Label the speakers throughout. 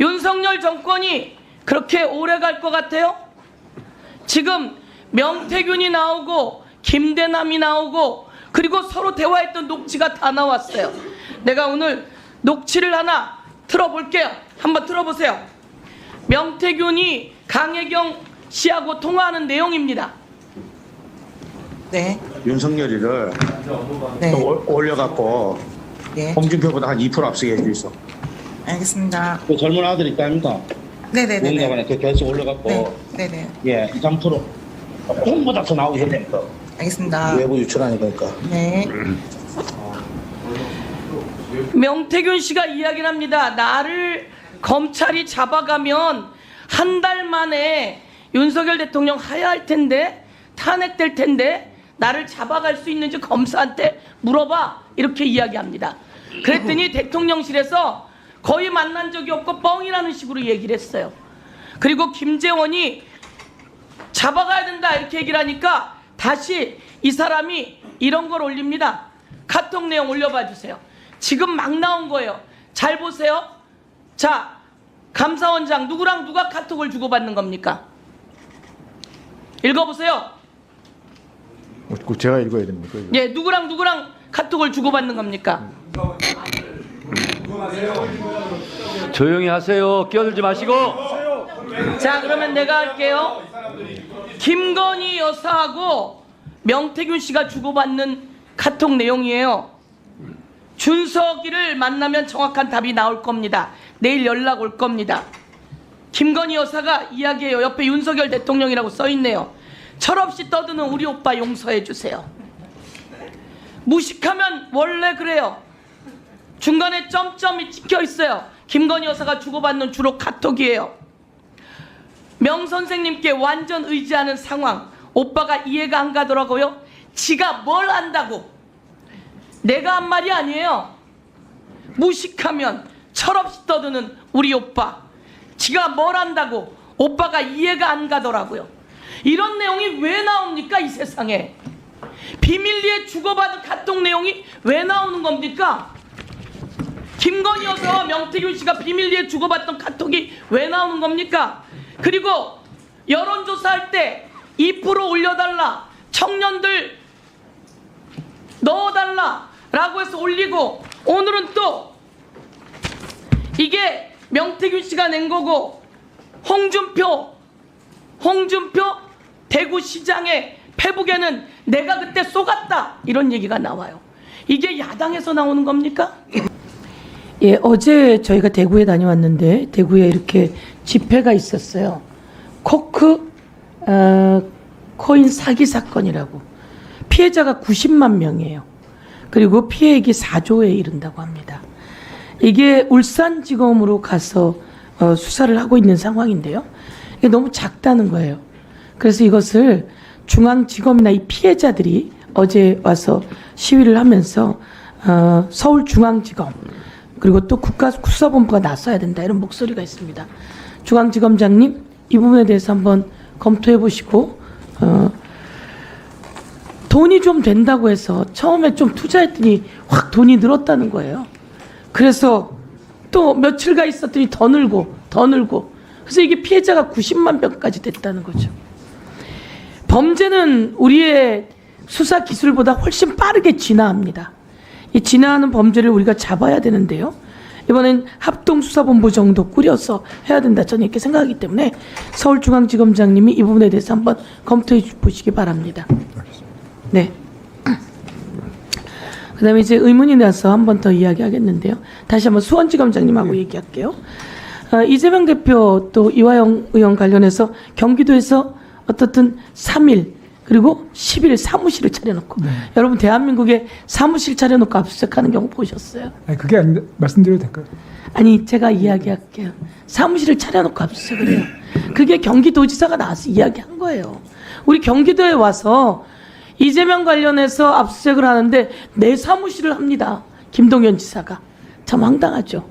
Speaker 1: 윤석열 정권이 그렇게 오래 갈 것 같아요? 지금 명태균이 나오고 김대남이 나오고 그리고 서로 대화했던 녹취가 다 나왔어요. 내가 오늘 녹취를 하나 틀어볼게요. 한번 들어보세요. 명태균이 강혜경 씨하고 통화하는 내용입니다.
Speaker 2: 네.
Speaker 3: 윤석열이를
Speaker 2: 네.
Speaker 3: 또 올려갖고
Speaker 2: 네.
Speaker 3: 홍준표보다 한 2% 앞서게 해줄 수 있어.
Speaker 2: 알겠습니다.
Speaker 3: 그 젊은 아들 있다 아닙니까?
Speaker 2: 네네네.
Speaker 3: 뭔가 그 결승 올려갖고
Speaker 2: 네. 네네.
Speaker 3: 예, 2, 3% 홍보다 더 나오게 해야 되니까.
Speaker 2: 알겠습니다.
Speaker 3: 외부 유출하니까.
Speaker 2: 네.
Speaker 1: 명태균 씨가 이야기를 합니다. 나를 검찰이 잡아가면 한 달 만에 윤석열 대통령 하야할 텐데, 탄핵될 텐데 나를 잡아갈 수 있는지 검사한테 물어봐, 이렇게 이야기합니다. 그랬더니 대통령실에서 거의 만난 적이 없고 뻥이라는 식으로 얘기를 했어요. 그리고 김재원이 잡아가야 된다 이렇게 얘기를 하니까 다시 이 사람이 이런 걸 올립니다. 카톡 내용 올려봐 주세요. 지금 막 나온 거예요. 잘 보세요. 자, 감사원장 누구랑 누가 카톡을 주고받는 겁니까? 읽어보세요.
Speaker 4: 제가 읽어야 됩니까?
Speaker 1: 예, 누구랑 카톡을 주고받는 겁니까?
Speaker 5: 조용히 하세요. 끼어들지 마시고.
Speaker 1: 자, 그러면 내가 할게요. 김건희 여사하고 명태균 씨가 주고받는 카톡 내용이에요. 준석이를 만나면 정확한 답이 나올 겁니다. 내일 연락 올 겁니다. 김건희 여사가 이야기해요. 옆에 윤석열 대통령이라고 써있네요. 철없이 떠드는 우리 오빠 용서해 주세요. 무식하면 원래 그래요. 중간에 점점이 찍혀 있어요. 김건희 여사가 주고받는 주로 카톡이에요. 명 선생님께 완전 의지하는 상황. 오빠가 이해가 안 가더라고요. 지가 뭘 안다고. 내가 한 말이 아니에요. 무식하면 철없이 떠드는 우리 오빠. 지가 뭘 안다고. 오빠가 이해가 안 가더라고요. 이런 내용이 왜 나옵니까, 이 세상에? 비밀리에 주고받은 카톡 내용이 왜 나오는 겁니까? 김건희 여사와 명태균 씨가 비밀리에 주고받던 카톡이 왜 나오는 겁니까? 그리고 여론조사할 때 2% 올려달라, 청년들 넣어달라 라고 해서 올리고, 오늘은 또 이게 명태균 씨가 낸 거고, 홍준표 대구시장의 페북에는 내가 그때 쏘갔다 이런 얘기가 나와요. 이게 야당에서 나오는 겁니까? 예, 어제 저희가 대구에 다녀왔는데 대구에 이렇게 집회가 있었어요. 코크 코인 사기 사건이라고. 피해자가 90만 명이에요. 그리고 피해액이 4조에 이른다고 합니다. 이게 울산지검으로 가서 수사를 하고 있는 상황인데요. 이게 너무 작다는 거예요. 그래서 이것을 중앙지검이나 이 피해자들이 어제 와서 시위를 하면서 서울중앙지검 그리고 또 국가수사본부가 나서야 된다, 이런 목소리가 있습니다. 중앙지검장님, 이 부분에 대해서 한번 검토해 보시고, 돈이 좀 된다고 해서 처음에 좀 투자했더니 확 돈이 늘었다는 거예요. 그래서 또 며칠가 있었더니 더 늘고 그래서 이게 피해자가 90만 명까지 됐다는 거죠. 범죄는 우리의 수사 기술보다 훨씬 빠르게 진화합니다. 이 진화하는 범죄를 우리가 잡아야 되는데요. 이번엔 합동수사본부 정도 꾸려서 해야 된다, 저는 이렇게 생각하기 때문에 서울중앙지검장님이 이 부분에 대해서 한번 검토해 보시기 바랍니다. 네. 그 다음에 이제 의문이 나서 한 번 더 이야기하겠는데요. 다시 한번 수원지검장님하고 얘기할게요. 이재명 대표 또 이화영 의원 관련해서 경기도에서 어떻든 3일 그리고 10일 사무실을 차려놓고, 여러분 대한민국에 사무실 차려놓고 압수수색하는 경우 보셨어요?
Speaker 6: 아니, 그게 아닌데 말씀드려도 될까요?
Speaker 1: 아니, 제가 이야기할게요. 사무실을 차려놓고 압수수색을 해요. 그게 경기도지사가 나와서 이야기한 거예요. 우리 경기도에 와서 이재명 관련해서 압수수색을 하는데 내 사무실을 합니다. 김동연 지사가. 참 황당하죠.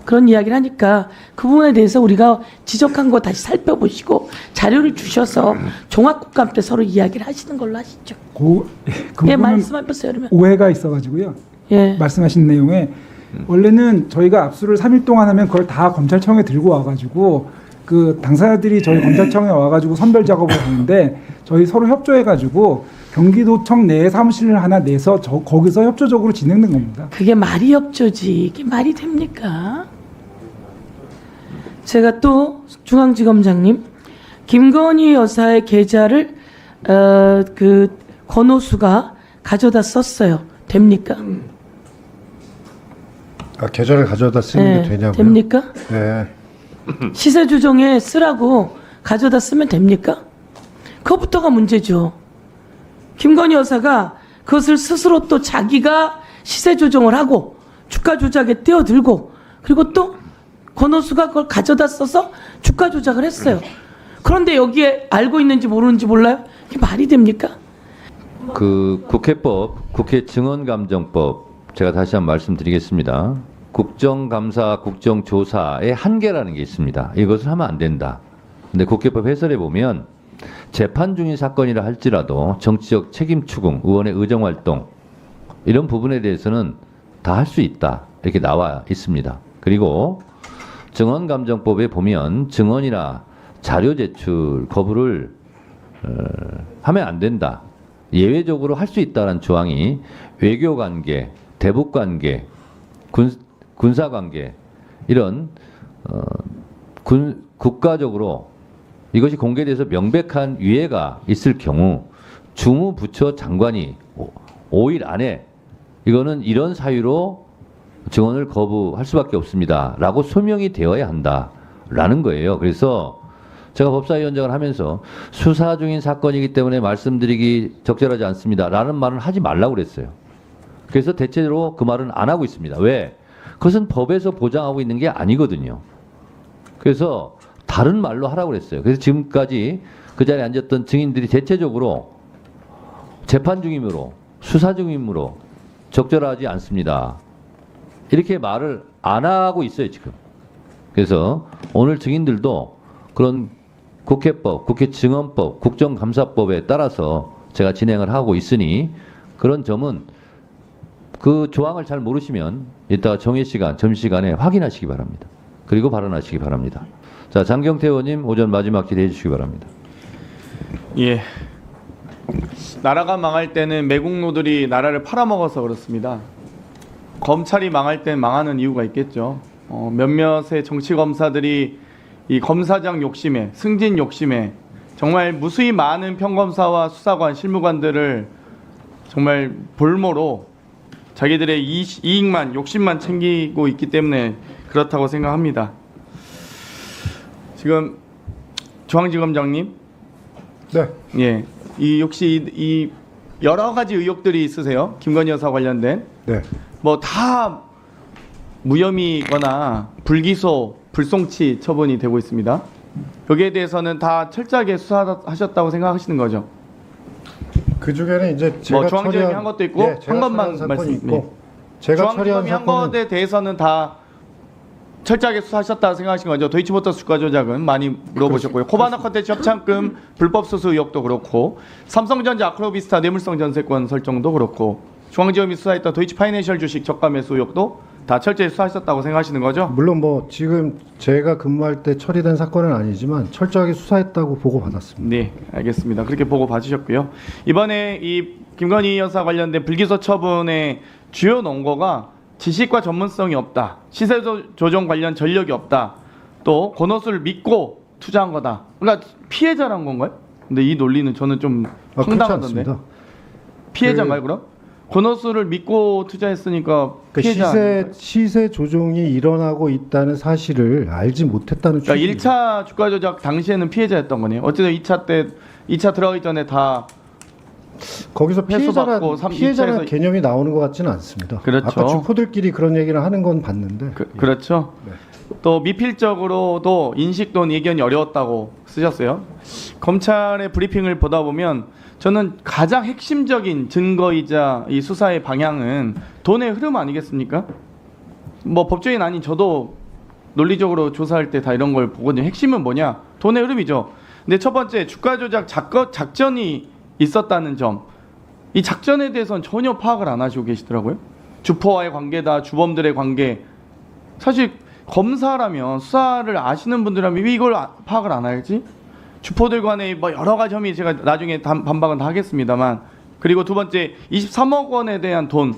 Speaker 1: 그런 이야기를 하니까 그 부분에 대해서 우리가 지적한 거 다시 살펴보시고 자료를 주셔서 종합국감 때 서로 이야기를 하시는 걸로 하시죠.
Speaker 6: 그
Speaker 1: 예,
Speaker 6: 부분은
Speaker 1: 말씀해보세요. 그러면.
Speaker 6: 오해가 있어가지고요.
Speaker 1: 예.
Speaker 6: 말씀하신 내용에 원래는 저희가 압수를 3일 동안 하면 그걸 다 검찰청에 들고 와가지고 그 당사자들이 저희 검찰청에 와가지고 선별 작업을 하는데 저희 서로 협조해가지고 경기도청 내에 사무실을 하나 내서 거기서 협조적으로 진행된 겁니다.
Speaker 1: 그게 말이 협조지. 이게 말이 됩니까? 제가 또 중앙지검장님, 김건희 여사의 계좌를 그 권오수가 가져다 썼어요. 됩니까?
Speaker 4: 아, 계좌를 가져다 쓰는 게 되냐고요?
Speaker 1: 됩니까?
Speaker 4: 네.
Speaker 1: 시세 조정에 쓰라고 가져다 쓰면 됩니까? 그것부터가 문제죠. 김건희 여사가 그것을 스스로 또 자기가 시세 조정을 하고 주가 조작에 뛰어들고 그리고 또 권오수가 그걸 가져다 써서 주가 조작을 했어요. 그런데 여기에 알고 있는지 모르는지 몰라요? 이게 말이 됩니까?
Speaker 5: 그 국회법, 국회 증언감정법 제가 다시 한번 말씀드리겠습니다. 국정감사, 국정조사의 한계라는 게 있습니다. 이것을 하면 안 된다. 근데 국회법 해설에 보면 재판 중인 사건이라 할지라도 정치적 책임 추궁, 의원의 의정활동 이런 부분에 대해서는 다 할 수 있다. 이렇게 나와 있습니다. 그리고 증언감정법에 보면 증언이나 자료 제출 거부를 하면 안 된다. 예외적으로 할 수 있다는 조항이 외교관계, 대북관계, 군사관계 이런 국가적으로 이것이 공개돼서 명백한 유해가 있을 경우 주무부처 장관이 5일 안에 이거는 이런 사유로 증언을 거부할 수밖에 없습니다. 라고 소명이 되어야 한다라는 거예요. 그래서 제가 법사위원장을 하면서 수사 중인 사건이기 때문에 말씀드리기 적절하지 않습니다. 라는 말은 하지 말라고 그랬어요. 그래서 대체로 그 말은 안 하고 있습니다. 왜? 그것은 법에서 보장하고 있는 게 아니거든요. 그래서 다른 말로 하라고 그랬어요. 그래서 지금까지 그 자리에 앉았던 증인들이 대체적으로 재판 중이므로 수사 중이므로 적절하지 않습니다. 이렇게 말을 안 하고 있어요, 지금. 그래서 오늘 증인들도 그런 국회법, 국회증언법, 국정감사법에 따라서 제가 진행을 하고 있으니 그런 점은 그 조항을 잘 모르시면 이따가 정회시간, 점심시간에 확인하시기 바랍니다. 그리고 발언하시기 바랍니다. 자, 장경태 의원님 오전 마지막 기대해 주시기 바랍니다.
Speaker 7: 예. 나라가 망할 때는 매국노들이 나라를 팔아먹어서 그렇습니다. 검찰이 망할 땐 망하는 이유가 있겠죠. 몇몇의 정치검사들이 이 검사장 욕심에, 승진 욕심에 정말 무수히 많은 평검사와 수사관, 실무관들을 정말 볼모로 자기들의 이익만, 욕심만 챙기고 있기 때문에 그렇다고 생각합니다. 지금 중앙지검장님,
Speaker 4: 네.
Speaker 7: 예, 이 혹시 이 여러 가지 의혹들이 있으세요? 김건희 여사 관련된
Speaker 4: 네.
Speaker 7: 뭐 다 무혐의거나 불기소, 불송치 처분이 되고 있습니다. 여기에 대해서는 다 철저하게 수사하셨다고 생각하시는 거죠?
Speaker 4: 그 중에는 이제 제가
Speaker 7: 뭐 중앙지검이
Speaker 4: 처리한
Speaker 7: 한 것도 있고
Speaker 4: 예,
Speaker 7: 한
Speaker 4: 제가
Speaker 7: 것만
Speaker 4: 처리한 사건이
Speaker 7: 말씀.
Speaker 4: 있고 제가 처리한
Speaker 7: 중앙지검이 한
Speaker 4: 사건은
Speaker 7: 것에 대해서는 다 철저하게 수사하셨다고 생각하신 거죠. 도이치모터스 주가 조작은 많이 물어보셨고요. 코바나 컨텐츠 협찬금 불법 수수 의혹도 그렇고 삼성전자 아크로비스타 뇌물성 전세권 설정도 그렇고 중앙지검이 수사했던 도이치파이낸셜 주식 저가 매수 의혹도 다 철저히 수사하셨다고 생각하시는 거죠?
Speaker 4: 물론 뭐 지금 제가 근무할 때 처리된 사건은 아니지만 철저하게 수사했다고 보고 받았습니다.
Speaker 7: 네, 알겠습니다. 그렇게 보고 봐주셨고요. 이번에 이 김건희 여사 관련된 불기소 처분의 주요 논거가 지식과 전문성이 없다. 시세 조정 관련 전력이 없다. 또 권오수를 믿고 투자한 거다. 그러니까 피해자란 건가요? 근데 이 논리는 저는 좀
Speaker 4: 그렇지
Speaker 7: 황당하던데.
Speaker 4: 않습니다.
Speaker 7: 피해자인가요, 그럼? 권오수를 믿고 투자했으니까
Speaker 4: 그
Speaker 7: 피해자 아닌가요?
Speaker 4: 시세 조종이 일어나고 있다는 사실을 알지 못했다는
Speaker 7: 그러니까
Speaker 4: 취지입니다.
Speaker 7: 1차 주가 조작 당시에는 피해자였던 거네요. 어쨌든 2차 들어가기 전에 다
Speaker 4: 거기서
Speaker 7: 회수받고
Speaker 4: 피해자라는
Speaker 7: 2차에서
Speaker 4: 개념이 나오는 것 같지는 않습니다.
Speaker 7: 그렇죠.
Speaker 4: 아까 주포들끼리 그런 얘기를 하는 건 봤는데
Speaker 7: 그렇죠.
Speaker 4: 네.
Speaker 7: 또 미필적으로도 인식 또는 예견이 어려웠다고 쓰셨어요. 검찰의 브리핑을 보다 보면 저는 가장 핵심적인 증거이자 이 수사의 방향은 돈의 흐름 아니겠습니까? 뭐 법조인 아닌 저도 논리적으로 조사할 때 다 이런 걸 보거든요. 핵심은 뭐냐? 돈의 흐름이죠. 근데 첫 번째 주가 조작 작전이 있었다는 점. 이 작전에 대해서는 전혀 파악을 안 하시고 계시더라고요. 주포와의 관계다, 주범들의 관계. 사실 검사라면 수사를 아시는 분들이라면 왜 이걸 파악을 안 할지? 주포들 간의 뭐 여러 가지 혐의 제가 나중에 반박은 다 하겠습니다만, 그리고 두 번째 23억 원에 대한 돈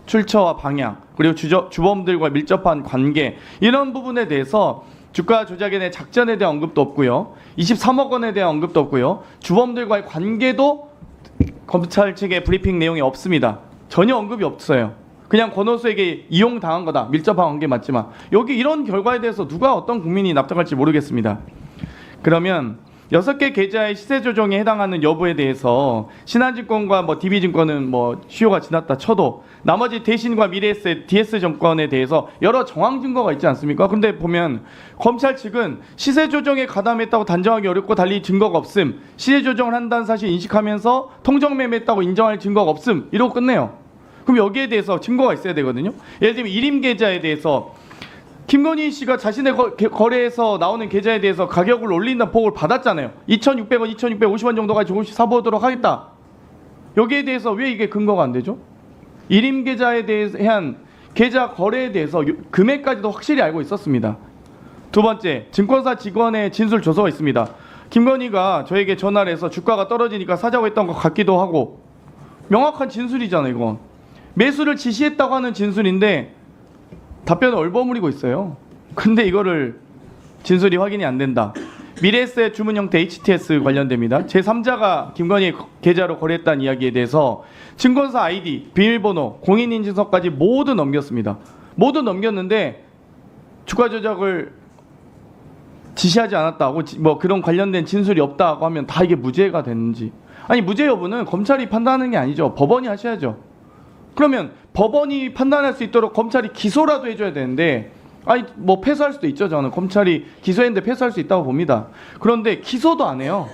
Speaker 7: 출처와 방향, 그리고 주범들과 밀접한 관계, 이런 부분에 대해서 주가 조작에 대한 작전에 대한 언급도 없고요. 23억 원에 대한 언급도 없고요. 주범들과의 관계도 검찰 측의 브리핑 내용이 없습니다. 전혀 언급이 없어요. 그냥 권오수에게 이용당한 거다. 밀접한 관계 맞지만. 여기 이런 결과에 대해서 누가 어떤 국민이 납득할지 모르겠습니다. 그러면 6개 계좌의 시세 조정에 해당하는 여부에 대해서 신한증권과 뭐 DB증권은 뭐 수요가 지났다 쳐도 나머지 대신과 미래에셋, DS증권에 대해서 여러 정황 증거가 있지 않습니까? 그런데 보면 검찰 측은 시세 조정에 가담했다고 단정하기 어렵고 달리 증거가 없음, 시세 조정을 한다는 사실 인식하면서 통정 매매했다고 인정할 증거가 없음, 이러고 끝내요. 그럼 여기에 대해서 증거가 있어야 되거든요. 예를 들면 일임 계좌에 대해서 김건희 씨가 자신의 거래에서 나오는 계좌에 대해서 가격을 올린다는 보고를 받았잖아요. 2,600원, 2,650원 정도까지 조금씩 사보도록 하겠다. 여기에 대해서 왜 이게 근거가 안 되죠? 일임 계좌에 대한 계좌 거래에 대해서 금액까지도 확실히 알고 있었습니다. 두 번째, 증권사 직원의 진술 조서가 있습니다. 김건희가 저에게 전화를 해서 주가가 떨어지니까 사자고 했던 것 같기도 하고, 명확한 진술이잖아요, 이건. 매수를 지시했다고 하는 진술인데 답변을 얼버무리고 있어요. 근데 이거를 진술이 확인이 안 된다. 미래에셋 주문 형태 HTS 관련됩니다. 제3자가 김건희 계좌로 거래했다는 이야기에 대해서 증권사 아이디, 비밀번호, 공인인증서까지 모두 넘겼습니다. 모두 넘겼는데 주가 조작을 지시하지 않았다고, 뭐 그런 관련된 진술이 없다고 하면 다 이게 무죄가 되는지. 아니, 무죄 여부는 검찰이 판단하는 게 아니죠. 법원이 하셔야죠. 그러면 법원이 판단할 수 있도록 검찰이 기소라도 해줘야 되는데, 아니 뭐 패소할 수도 있죠. 저는 검찰이 기소했는데 패소할 수 있다고 봅니다. 그런데 기소도 안 해요.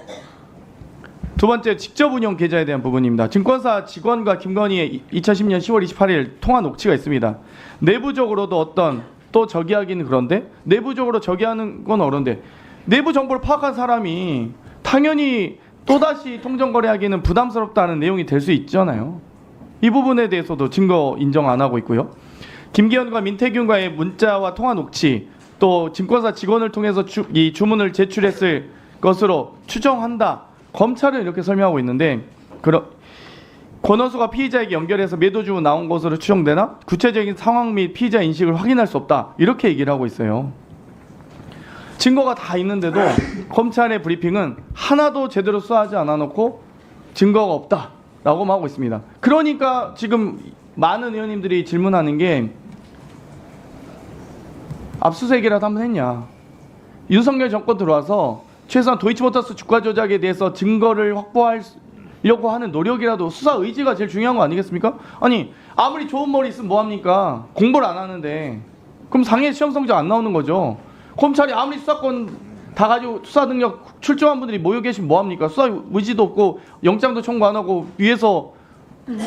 Speaker 7: 두 번째, 직접 운영 계좌에 대한 부분입니다. 증권사 직원과 김건희의 2010년 10월 28일 통화 녹취가 있습니다. 내부적으로도 어떤, 또 저기하기는 그런데 내부적으로 저기하는 건 어런데, 내부 정보를 파악한 사람이 당연히 또다시 통정거래하기는 부담스럽다는 내용이 될 수 있잖아요. 이 부분에 대해서도 증거 인정 안 하고 있고요. 김기현과 민태균과의 문자와 통화 녹취, 또 증권사 직원을 통해서 이 주문을 제출했을 것으로 추정한다. 검찰은 이렇게 설명하고 있는데, 권오수가 피의자에게 연결해서 매도 주문 나온 것으로 추정되나 구체적인 상황 및 피의자 인식을 확인할 수 없다. 이렇게 얘기를 하고 있어요. 증거가 다 있는데도 검찰의 브리핑은 하나도 제대로 수사하지 않아 놓고 증거가 없다 라고만 하고 있습니다. 그러니까 지금 많은 의원님들이 질문하는 게, 압수수색이라도 한번 했냐. 윤석열 정권 들어와서 최소한 도이치모터스 주가 조작에 대해서 증거를 확보하려고 하는 노력이라도, 수사 의지가 제일 중요한 거 아니겠습니까? 아니, 아무리 좋은 머리 있으면 뭐합니까? 공부를 안 하는데. 그럼 상해 시험 성적 안 나오는 거죠. 검찰이 아무리 수사권 다 가지고 수사 능력 출중한 분들이 모여 계시면 뭐합니까? 수사 의지도 없고 영장도 청구 안 하고 위에서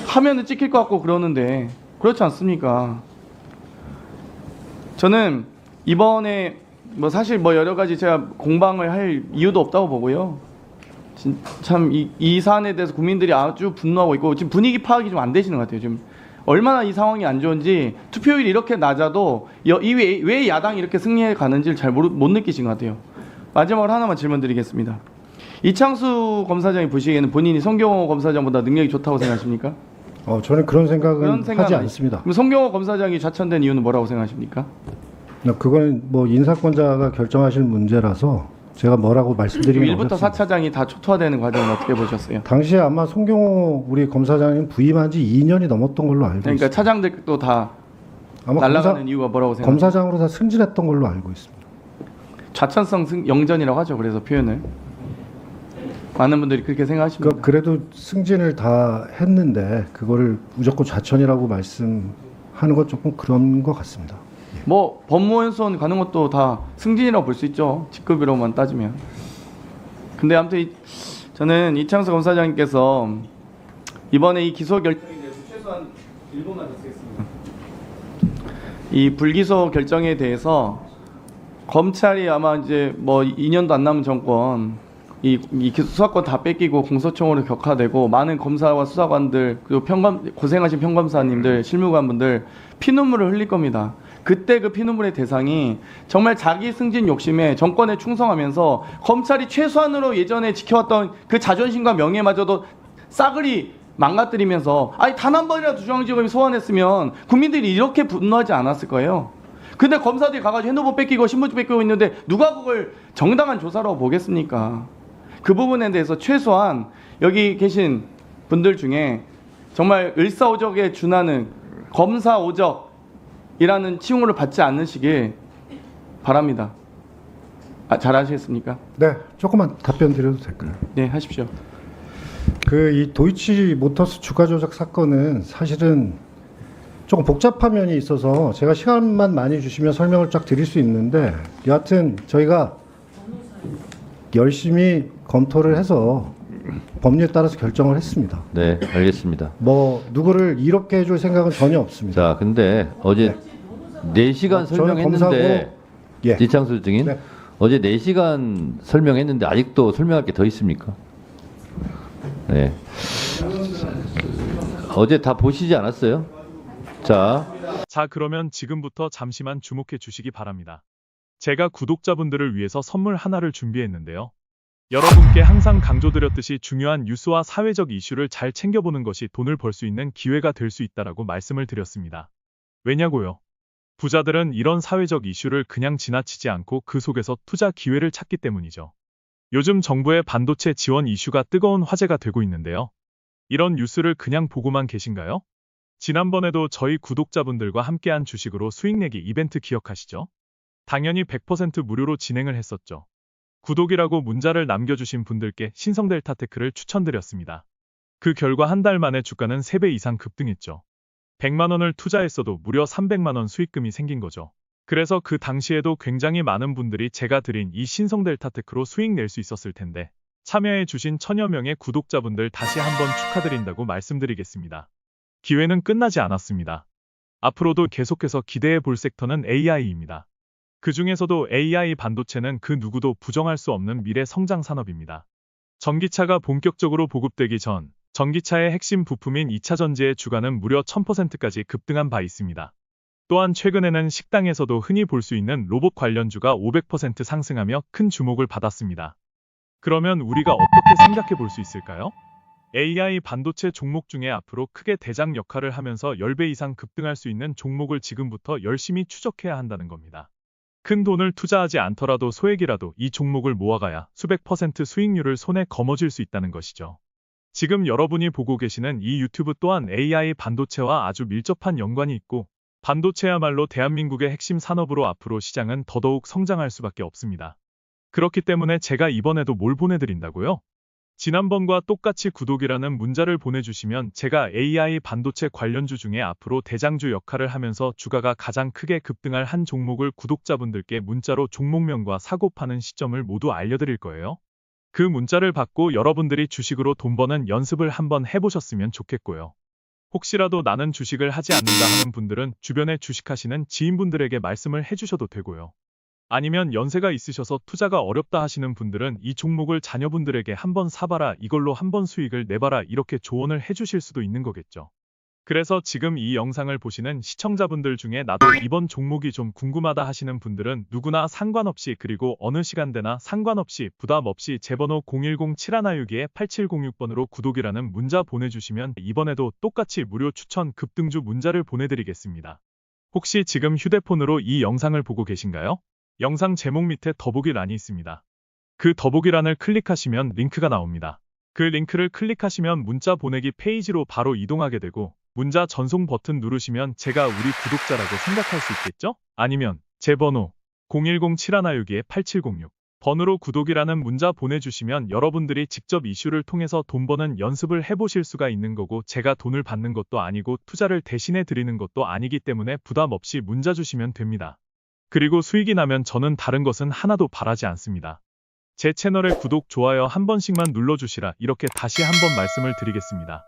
Speaker 7: 하면은 찍힐 것 같고 그러는데, 그렇지 않습니까? 저는 이번에 뭐 사실 뭐 여러 가지 제가 공방을 할 이유도 없다고 보고요. 참 이 사안에 대해서 국민들이 아주 분노하고 있고, 지금 분위기 파악이 좀 안 되시는 것 같아요. 지금 얼마나 이 상황이 안 좋은지, 투표율이 이렇게 낮아도 왜 야당이 이렇게 승리해 가는지를 잘 못 느끼신 것 같아요. 마지막으로 하나만 질문 드리겠습니다. 이창수 검사장이 보시기에는 본인이 송경호 검사장보다 능력이 좋다고 생각하십니까?
Speaker 4: 저는 그런 생각은 하지
Speaker 7: 안-
Speaker 4: 않습니다.
Speaker 7: 그럼 송경호 검사장이 좌천된 이유는 뭐라고 생각하십니까?
Speaker 4: 그건 뭐 인사권자가 결정하실 문제라서 제가 뭐라고 말씀드리긴
Speaker 7: 1부터
Speaker 4: 어렵습니다.
Speaker 7: 4차장이 다 초토화되는 과정을 어떻게 보셨어요?
Speaker 4: 당시에 아마 송경호 우리 검사장님 부임한 지 2년이 넘었던 걸로 알고
Speaker 7: 그러니까
Speaker 4: 있습니다.
Speaker 7: 차장들도 다
Speaker 4: 아마
Speaker 7: 날아가는 이유가 뭐라고 생각하세요?
Speaker 4: 검사장으로 다 승진했던 걸로 알고 있습니다.
Speaker 7: 좌천성 영전이라고 하죠. 그래서 표현을 많은 분들이 그렇게 생각하십니다.
Speaker 4: 그래도 승진을 다 했는데 그거를 무조건 좌천이라고 말씀하는 건 조금 그런 것 같습니다.
Speaker 7: 뭐 법무원 수원 가는 것도 다 승진이라고 볼 수 있죠. 직급으로만 따지면. 근데 아무튼 저는 이창수 검사장님께서 이번에 이 기소 결정에 대해서 최소한 1분만 더 쓰겠습니다. 이 불기소 결정에 대해서 검찰이 아마 이제 뭐 2년도 안 남은 정권, 이 수사권 다 뺏기고 공소청으로 격화되고 많은 검사와 수사관들 그리고 고생하신 평검사님들 실무관분들 피눈물을 흘릴 겁니다. 그때 그 피눈물의 대상이 정말 자기 승진 욕심에 정권에 충성하면서 검찰이 최소한으로 예전에 지켜왔던 그 자존심과 명예마저도 싸그리 망가뜨리면서 아니 단 한 번이라도 중앙지검이 소환했으면 국민들이 이렇게 분노하지 않았을 거예요. 근데 검사들이 가가지고 핸드폰 뺏기고 신분증 뺏기고 있는데 누가 그걸 정당한 조사라고 보겠습니까? 그 부분에 대해서 최소한 여기 계신 분들 중에 정말 을사오적에 준하는 검사오적이라는 칭호를 받지 않으시길 바랍니다. 잘 하시겠습니까?
Speaker 4: 네, 조금만 답변 드려도 될까요?
Speaker 7: 네, 하십시오.
Speaker 4: 이 도이치 모터스 주가 조작 사건은 사실은 조금 복잡한 면이 있어서 제가 시간만 많이 주시면 설명을 쫙 드릴 수 있는데, 여하튼 저희가 열심히 검토를 해서 법률에 따라서 결정을 했습니다.
Speaker 5: 네, 알겠습니다.
Speaker 4: 뭐 누구를 이렇게 해줄 생각은 전혀 없습니다.
Speaker 5: 자, 근데 어제 4시간
Speaker 4: 저는
Speaker 5: 설명했는데
Speaker 4: 검사고, 예.
Speaker 5: 이창수 증인
Speaker 4: 네.
Speaker 5: 어제 4시간 설명했는데 아직도 설명할 게 더 있습니까? 네. 어제 다 보시지 않았어요? 자,
Speaker 8: 그러면 지금부터 잠시만 주목해 주시기 바랍니다. 제가 구독자분들을 위해서 선물 하나를 준비했는데요. 여러분께 항상 강조드렸듯이 중요한 뉴스와 사회적 이슈를 잘 챙겨보는 것이 돈을 벌 수 있는 기회가 될 수 있다라고 말씀을 드렸습니다. 왜냐고요? 부자들은 이런 사회적 이슈를 그냥 지나치지 않고 그 속에서 투자 기회를 찾기 때문이죠. 요즘 정부의 반도체 지원 이슈가 뜨거운 화제가 되고 있는데요. 이런 뉴스를 그냥 보고만 계신가요? 지난번에도 저희 구독자분들과 함께한 주식으로 수익 내기 이벤트 기억하시죠? 당연히 100% 무료로 진행을 했었죠. 구독이라고 문자를 남겨주신 분들께 신성델타테크를 추천드렸습니다. 그 결과 한 달 만에 주가는 3배 이상 급등했죠. 100만 원을 투자했어도 무려 300만 원 수익금이 생긴 거죠. 그래서 그 당시에도 굉장히 많은 분들이 제가 드린 이 신성델타테크로 수익 낼 수 있었을 텐데 참여해 주신 천여 명의 구독자분들 다시 한번 축하드린다고 말씀드리겠습니다. 기회는 끝나지 않았습니다. 앞으로도 계속해서 기대해 볼 섹터는 AI입니다. 그 중에서도 AI 반도체는 그 누구도 부정할 수 없는 미래 성장 산업입니다. 전기차가 본격적으로 보급되기 전 전기차의 핵심 부품인 2차 전지의 주가는 무려 1000%까지 급등한 바 있습니다. 또한 최근에는 식당에서도 흔히 볼 수 있는 로봇 관련주가 500% 상승하며 큰 주목을 받았습니다. 그러면 우리가 어떻게 생각해 볼 수 있을까요? AI 반도체 종목 중에 앞으로 크게 대장 역할을 하면서 10배 이상 급등할 수 있는 종목을 지금부터 열심히 추적해야 한다는 겁니다. 큰 돈을 투자하지 않더라도 소액이라도 이 종목을 모아가야 수백 % 수익률을 손에 거머쥘 수 있다는 것이죠. 지금 여러분이 보고 계시는 이 유튜브 또한 AI 반도체와 아주 밀접한 연관이 있고 반도체야말로 대한민국의 핵심 산업으로 앞으로 시장은 더더욱 성장할 수밖에 없습니다. 그렇기 때문에 제가 이번에도 뭘 보내드린다고요? 지난번과 똑같이 구독이라는 문자를 보내주시면 제가 AI 반도체 관련주 중에 앞으로 대장주 역할을 하면서 주가가 가장 크게 급등할 한 종목을 구독자분들께 문자로 종목명과 사고 파는 시점을 모두 알려드릴 거예요. 그 문자를 받고 여러분들이 주식으로 돈 버는 연습을 한번 해보셨으면 좋겠고요. 혹시라도 나는 주식을 하지 않는다 하는 분들은 주변에 주식하시는 지인분들에게 말씀을 해주셔도 되고요. 아니면 연세가 있으셔서 투자가 어렵다 하시는 분들은 이 종목을 자녀분들에게 한번 사봐라, 이걸로 한번 수익을 내봐라, 이렇게 조언을 해주실 수도 있는 거겠죠. 그래서 지금 이 영상을 보시는 시청자분들 중에 나도 이번 종목이 좀 궁금하다 하시는 분들은 누구나 상관없이 그리고 어느 시간대나 상관없이 부담 없이 제 번호 010-7162-8706번으로 구독이라는 문자 보내주시면 이번에도 똑같이 무료 추천 급등주 문자를 보내드리겠습니다. 혹시 지금 휴대폰으로 이 영상을 보고 계신가요? 영상 제목 밑에 더보기란이 있습니다. 그 더보기란을 클릭하시면 링크가 나옵니다. 그 링크를 클릭하시면 문자 보내기 페이지로 바로 이동하게 되고 문자 전송 버튼 누르시면 제가 우리 구독자라고 생각할 수 있겠죠? 아니면 제 번호 010-7162-8706 번호로 구독이라는 문자 보내주시면 여러분들이 직접 이슈를 통해서 돈 버는 연습을 해보실 수가 있는 거고 제가 돈을 받는 것도 아니고 투자를 대신해 드리는 것도 아니기 때문에 부담 없이 문자 주시면 됩니다. 그리고 수익이 나면 저는 다른 것은 하나도 바라지 않습니다. 제 채널에 구독, 좋아요 한 번씩만 눌러주시라 이렇게 다시 한번 말씀을 드리겠습니다.